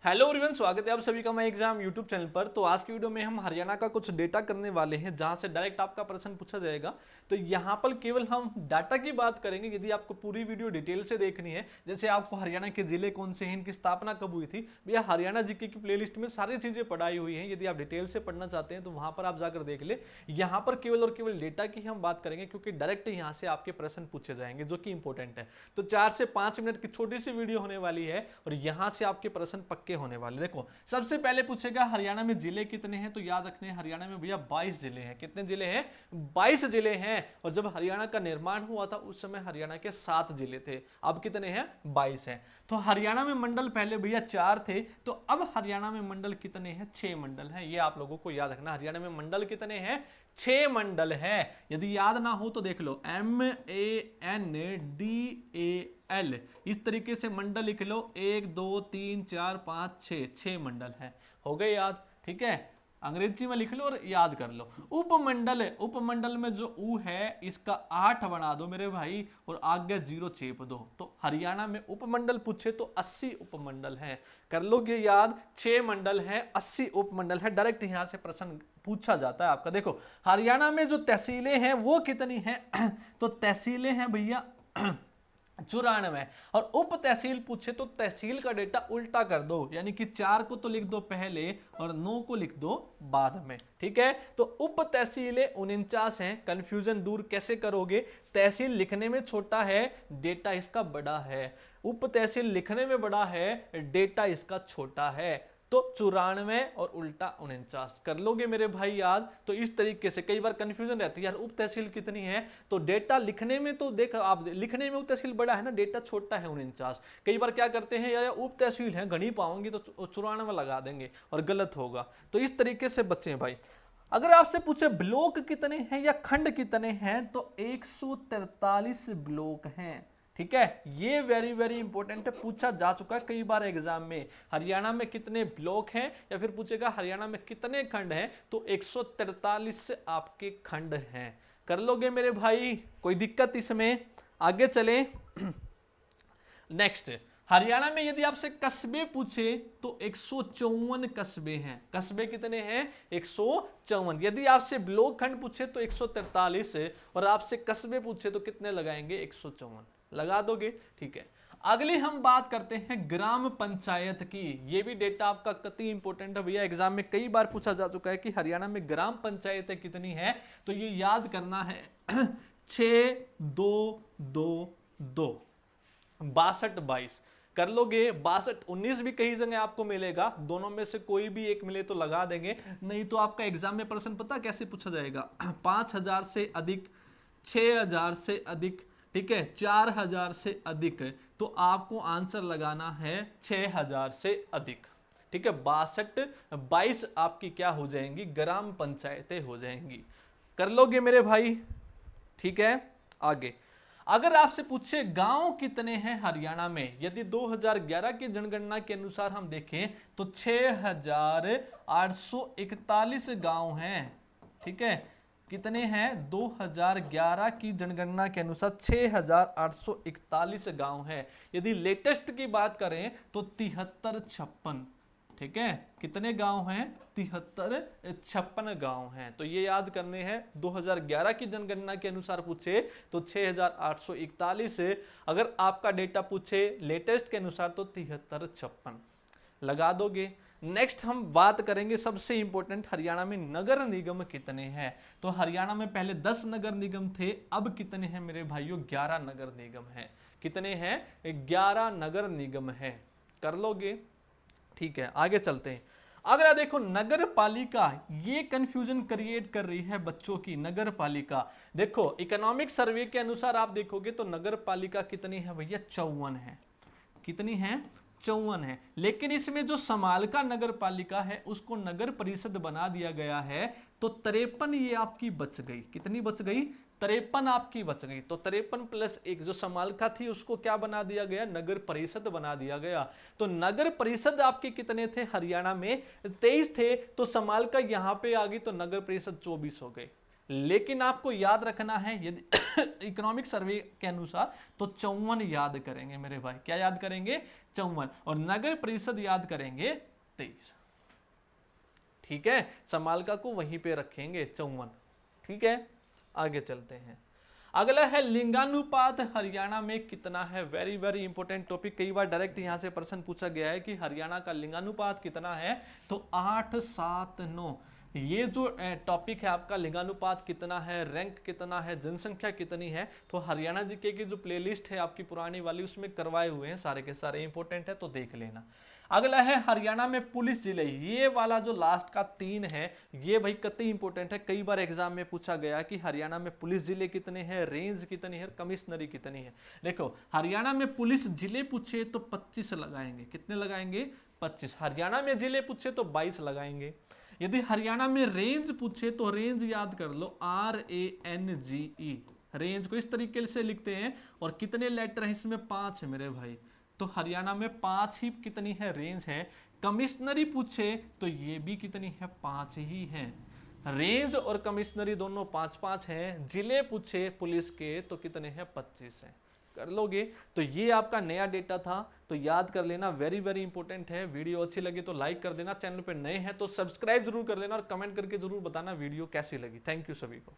Hello everyone, स्वागत है आप सभी का मैं एग्जाम यूट्यूब चैनल पर। तो आज की वीडियो में हम हरियाणा का कुछ डेटा करने वाले हैं जहां से डायरेक्ट आपका प्रश्न पूछा जाएगा। तो यहां पर केवल हम डाटा की बात करेंगे। यदि आपको पूरी वीडियो डिटेल से देखनी है, जैसे आपको हरियाणा के जिले कौन से हैं, इनकी स्थापना कब हुई थी, भैया हरियाणा जीके की प्लेलिस्ट में सारी चीजें पढ़ाई हुई हैं। यदि आप डिटेल से पढ़ना चाहते हैं तो वहां पर आप जाकर देख ले। यहाँ पर केवल और केवल डेटा की हम बात करेंगे क्योंकि डायरेक्ट यहाँ से आपके प्रश्न पूछे जाएंगे जो कि इंपॉर्टेंट है। तो 4 से 5 मिनट की छोटी सी वीडियो होने वाली है और यहाँ से आपके प्रश्न पक्के होने वाले। देखो, सबसे पहले पूछेगा हरियाणा में जिले कितने हैं, तो याद रखने हरियाणा में भैया 22 जिले हैं। कितने जिले हैं? 22 जिले हैं। और जब हरियाणा का निर्माण हुआ था उस समय हरियाणा के 7 जिले थे, अब कितने हैं? 22 हैं। तो हरियाणा में मंडल पहले भैया 4 थे, तो अब हरियाणा में मंडल कितने हैं? 6 मंडल हैं। ये आप लोगों को याद रखना, हरियाणा में मंडल कितने हैं? 6 मंडल है। यदि याद ना हो तो देख लो, MANDAL, इस तरीके से मंडल लिख लो। 1 2 3 4 5 6 मंडल है। हो गए याद? ठीक है, अंग्रेजी में लिख लो और याद कर लो। उपमंडल, उपमंडल में जो ऊ है इसका 8 बना दो मेरे भाई और आगे 0 चेप दो। तो हरियाणा में उपमंडल पूछे तो 80 उपमंडल हैं। कर लोगे याद? 6 मंडल हैं, 80 उपमंडल है। डायरेक्ट यहां से प्रश्न पूछा जाता है आपका। देखो, हरियाणा में जो तहसीलें हैं वो कितनी हैं? तो तहसीलें हैं भैया 94। और उप तहसील पूछे तो तहसील का डेटा उल्टा कर दो, यानी कि 4 को तो लिख दो पहले और 9 को लिख दो बाद में। ठीक है, तो उप तहसीलें 49 हैं। कंफ्यूजन दूर कैसे करोगे? तहसील लिखने में छोटा है, डेटा इसका बड़ा है। उप तहसील लिखने में बड़ा है, डेटा इसका छोटा है। तो 94 और उल्टा 49 कर लोगे मेरे भाई याद? तो इस तरीके से कई बार कंफ्यूजन रहती है, यार उप तहसील कितनी है, तो डेटा लिखने में तो देख आप, लिखने में उप तहसील बड़ा है ना, डेटा छोटा है 49। कई बार क्या करते हैं, यार उप तहसील है गणी पाओगे तो 94 लगा देंगे और गलत होगा। तो इस तरीके से बच्चे भाई। अगर आपसे पूछे ब्लॉक कितने हैं या खंड कितने हैं, तो 143 ब्लॉक हैं। ठीक है, ये वेरी वेरी इंपॉर्टेंट है, पूछा जा चुका है कई बार एग्जाम में। हरियाणा में कितने ब्लॉक हैं, या फिर पूछेगा हरियाणा में कितने खंड हैं, तो 143 आपके खंड हैं। कर लोगे मेरे भाई? कोई दिक्कत इसमें? आगे चले। नेक्स्ट, हरियाणा में यदि आपसे कस्बे पूछे तो 154 कस्बे हैं। कस्बे कितने हैं? 154। यदि आपसे ब्लॉक खंड पूछे तो 143 और आपसे कस्बे पूछे तो कितने लगाएंगे? 154 लगा दोगे। ठीक है, अगली हम बात करते हैं ग्राम पंचायत की। ये भी डेटा आपका कतई इंपॉर्टेंट है भैया, एग्जाम में कई बार पूछा जा चुका है कि हरियाणा में ग्राम पंचायतें कितनी है। तो ये याद करना है 6 2 2 2 62 22 कर लोगे। 62 19 भी कई जगह आपको मिलेगा, दोनों में से कोई भी एक मिले तो लगा देंगे, नहीं तो आपका एग्जाम में प्रश्न पता कैसे पूछा जाएगा? 5000 से अधिक, 6000 से अधिक, ठीक है, 4000 से अधिक, तो आपको आंसर लगाना है 6000 से अधिक। ठीक है, 62 22 आपकी क्या हो जाएंगी? ग्राम पंचायतें हो जाएंगी। कर लोगे मेरे भाई? ठीक है, आगे। अगर आपसे पूछे गांव कितने हैं हरियाणा में, यदि 2011 की जनगणना के अनुसार हम देखें तो 6841 गांव हैं। ठीक है, कितने हैं? 2011 की जनगणना के अनुसार 6841 गांव हैं। यदि लेटेस्ट की बात करें तो 7356। ठीक है, कितने गांव हैं? 7356 गांव हैं। तो ये याद करने हैं, 2011 की जनगणना के अनुसार पूछे तो 6841। अगर आपका डेटा पूछे लेटेस्ट के अनुसार तो 7356 लगा दोगे। नेक्स्ट हम बात करेंगे सबसे इंपॉर्टेंट, हरियाणा में नगर निगम कितने हैं। तो हरियाणा में पहले 10 नगर निगम थे, अब कितने हैं मेरे भाइयों? 11 नगर निगम हैं। कितने हैं? 11 नगर निगम हैं। कर लोगे? ठीक है, आगे चलते हैं। अगर देखो नगर पालिका, ये कंफ्यूजन क्रिएट कर रही है बच्चों की। नगर पालिका देखो, इकोनॉमिक सर्वे के अनुसार आप देखोगे तो नगर पालिका कितनी है भैया? 54 है। कितनी है? 54 है। लेकिन इसमें जो समालका नगर पालिका है उसको नगर परिषद बना दिया गया है, तो 53 ये आपकी बच गई। कितनी बच गई? 53 आपकी बच गई। तो 53 प्लस 1 जो समालका थी उसको क्या बना दिया गया? नगर परिषद बना दिया गया। तो नगर परिषद आपके कितने थे हरियाणा में? 23 थे। तो समालका यहां पे आ गई तो नगर परिषद 24 हो गई। लेकिन आपको याद रखना है यदि इकोनॉमिक सर्वे के अनुसार तो 54 याद करेंगे मेरे भाई। क्या याद करेंगे? 54। और नगर परिषद याद करेंगे 23। ठीक है, समालका को वहीं पे रखेंगे 54। ठीक है, आगे चलते हैं। अगला है लिंगानुपात हरियाणा में कितना है। वेरी वेरी इंपॉर्टेंट टॉपिक, कई बार डायरेक्ट यहां से प्रश्न पूछा गया है कि हरियाणा का लिंगानुपात कितना है, तो 8, 7, 9। ये जो टॉपिक है आपका, लिंगानुपात कितना है, रैंक कितना है, जनसंख्या कितनी है, तो हरियाणा जीके की जो प्लेलिस्ट है आपकी पुरानी वाली उसमें करवाए हुए हैं, सारे के सारे इंपॉर्टेंट है, तो देख लेना। अगला है हरियाणा में पुलिस जिले। ये वाला जो लास्ट का 3 है, ये भाई कतई इंपॉर्टेंट है, कई बार एग्जाम में पूछा गया कि हरियाणा में पुलिस जिले कितने हैं, रेंज कितनी है, कमिश्नरी कितनी है। देखो हरियाणा में पुलिस जिले पूछे तो 25 लगाएंगे। कितने लगाएंगे? 25। हरियाणा में जिले पूछे तो 22 लगाएंगे। यदि हरियाणा में रेंज पूछे तो रेंज याद कर लो, RANGE। रेंज को इस तरीके से लिखते हैं, और कितने लेटर है इसमें? 5 है मेरे भाई। तो हरियाणा में 5 ही कितनी है? रेंज है। कमिश्नरी पूछे तो ये भी कितनी है? 5 ही है। रेंज और कमिश्नरी दोनों 5-5 हैं। जिले पूछे पुलिस के तो कितने हैं? 25 हैं। कर लोगे तो ये आपका नया डेटा था, तो याद कर लेना, वेरी वेरी इंपॉर्टेंट है। वीडियो अच्छी लगी तो लाइक कर देना, चैनल पे नए हैं तो सब्सक्राइब जरूर कर लेना, और कमेंट करके जरूर बताना वीडियो कैसी लगी। थैंक यू सभी को।